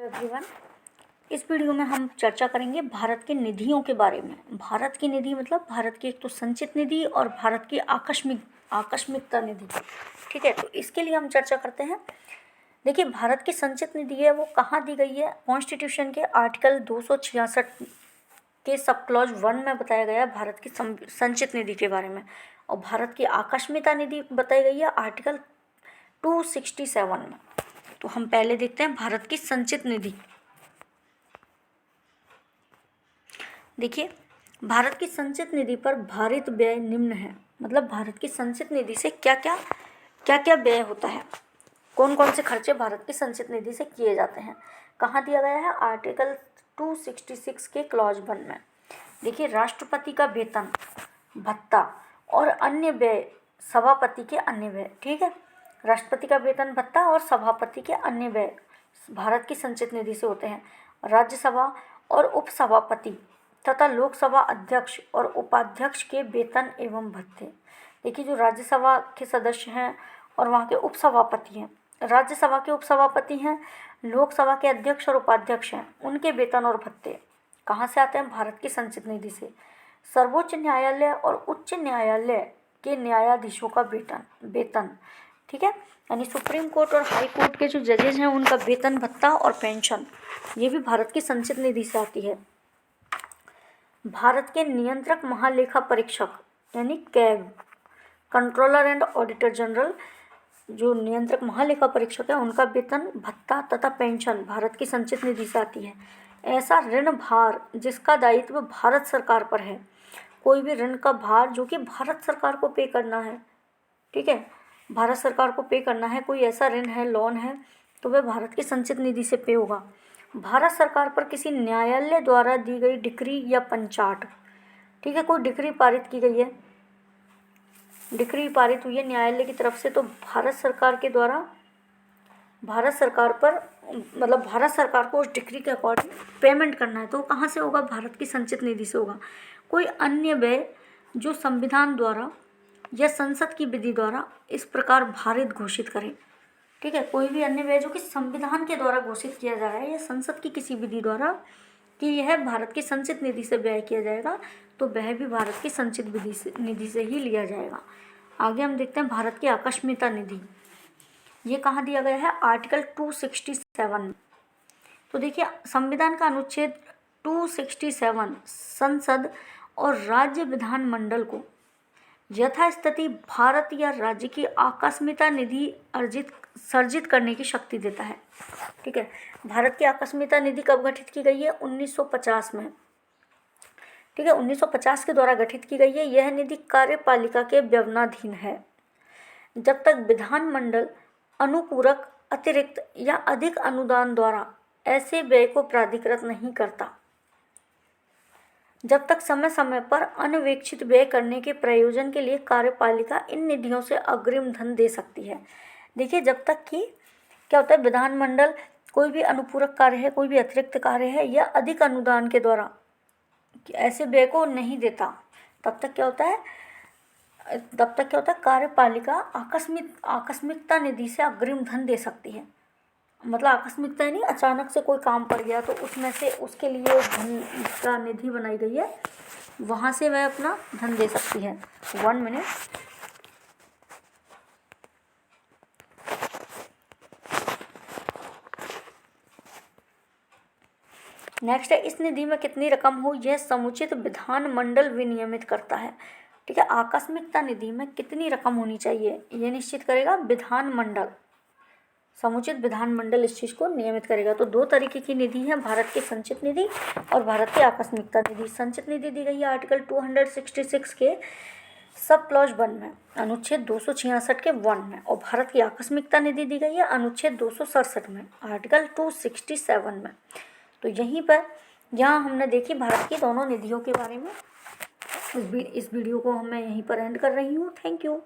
Everyone. इस video में हम चर्चा करेंगे भारत की निधियों के बारे में। भारत की निधि मतलब भारत की एक तो संचित निधि और भारत की आकस्मिकता निधि। ठीक है, तो इसके लिए हम चर्चा करते हैं। देखिए, भारत की संचित निधि है वो कहाँ दी गई है? कॉन्स्टिट्यूशन के आर्टिकल 266 के सब क्लॉज 1 में बताया गया है भारत की संचित निधि के बारे में। और भारत की आकस्मिकता निधि बताई गई है आर्टिकल 267 में। तो हम पहले देखते हैं भारत की संचित निधि। देखिए, भारत की संचित निधि पर भारित व्यय निम्न है। मतलब भारत की संचित निधि से क्या क्या व्यय होता है, कौन कौन से खर्चे भारत की संचित निधि से किए जाते हैं। कहाँ दिया गया है? आर्टिकल 266 के क्लॉज 1 में। देखिए, राष्ट्रपति का वेतन भत्ता और अन्य व्यय, सभापति के अन्य व्यय। ठीक है, राष्ट्रपति का वेतन भत्ता और सभापति के अन्य व्यय भारत की संचित निधि से होते हैं। राज्यसभा और उपसभापति तथा लोकसभा अध्यक्ष और उपाध्यक्ष के वेतन एवं भत्ते। देखिए, जो राज्यसभा के सदस्य हैं और वहाँ के उपसभापति हैं, राज्यसभा के उपसभापति हैं, लोकसभा के अध्यक्ष और उपाध्यक्ष हैं, उनके वेतन और भत्ते कहाँ से आते हैं? भारत की संचित निधि से। सर्वोच्च न्यायालय और उच्च न्यायालय के न्यायाधीशों का वेतन। ठीक है, यानी सुप्रीम कोर्ट और हाई कोर्ट के जो जजेज हैं उनका वेतन भत्ता और पेंशन, ये भी भारत की संचित निधि से आती है। भारत के नियंत्रक महालेखा परीक्षक यानी CAG, controller and auditor general, जो नियंत्रक महालेखा परीक्षक है उनका वेतन भत्ता तथा पेंशन भारत की संचित निधि से आती है। ऐसा ऋण भार जिसका दायित्व भारत सरकार पर है, कोई भी ऋण का भार जो कि भारत सरकार को पे करना है, ठीक है, भारत सरकार को पे करना है, कोई ऐसा ऋण है, लोन है, तो वह भारत की संचित निधि से पे होगा। भारत सरकार पर किसी न्यायालय द्वारा दी गई डिक्री या पंचाट, ठीक है, कोई डिक्री पारित की गई है, डिक्री पारित हुई है न्यायालय की तरफ से, तो भारत सरकार के द्वारा भारत सरकार पर, मतलब भारत सरकार को उस डिक्री के अकॉर्डिंग पेमेंट करना है, तो कहाँ से होगा? भारत की संचित निधि से होगा। कोई अन्य व्यय जो संविधान द्वारा या संसद की विधि द्वारा इस प्रकार भारित घोषित करें। ठीक है, कोई भी अन्य व्यय जो कि संविधान के द्वारा घोषित किया जा रहा है या संसद की किसी विधि द्वारा कि यह भारत की संचित निधि से व्यय किया जाएगा, तो वह भी भारत की संचित निधि से ही लिया जाएगा। आगे हम देखते हैं भारत की आकस्मिकता निधि। ये कहाँ दिया गया है? आर्टिकल 267। तो देखिए, संविधान का अनुच्छेद 267 संसद और राज्य विधानमंडल को यथास्थिति भारत या राज्य की आकस्मिकता निधि सर्जित करने की शक्ति देता है। ठीक है, भारत की आकस्मिकता निधि कब गठित की गई है? 1950 में। ठीक है, 1950 के द्वारा गठित की गई है। यह निधि कार्यपालिका के व्यवनाधीन है जब तक विधानमंडल अनुपूरक, अतिरिक्त या अधिक अनुदान द्वारा ऐसे व्यय को प्राधिकृत नहीं करता। जब तक समय समय पर अनवेक्षित व्यय करने के प्रयोजन के लिए कार्यपालिका इन निधियों से अग्रिम धन दे सकती है। देखिए, जब तक कि क्या होता है, विधानमंडल कोई भी अनुपूरक कार्य है, कोई भी अतिरिक्त कार्य है या अधिक अनुदान के द्वारा ऐसे व्यय को नहीं देता, तब तक क्या होता है, कार्यपालिका आकस्मिकता निधि से अग्रिम धन दे सकती है। मतलब आकस्मिकता नहीं, अचानक से कोई काम पड़ गया तो उसमें से उसके लिए धन का निधि बनाई गई है, वहाँ से वह अपना धन दे सकती है। 1 मिनट। नेक्स्ट है, इस निधि में कितनी रकम हो यह समुचित विधानमंडल विनियमित करता है। ठीक है, आकस्मिकता निधि में कितनी रकम होनी चाहिए ये निश्चित करेगा विधानमंडल, समुचित विधानमंडल इस चीज़ को नियमित करेगा। तो 2 तरीके की निधि है, भारत की संचित निधि और भारत की आकस्मिकता निधि। संचित निधि दी गई है आर्टिकल 266 के सब क्लॉज 1 में, अनुच्छेद 266 के 1 में, और भारत की आकस्मिकता निधि दी गई है अनुच्छेद 267 में, आर्टिकल 267 में। तो यहीं पर यहाँ हमने देखी भारत की दोनों निधियों के बारे में। इस वीडियो को मैं यहीं पर एंड कर रही हूँ। Thank you.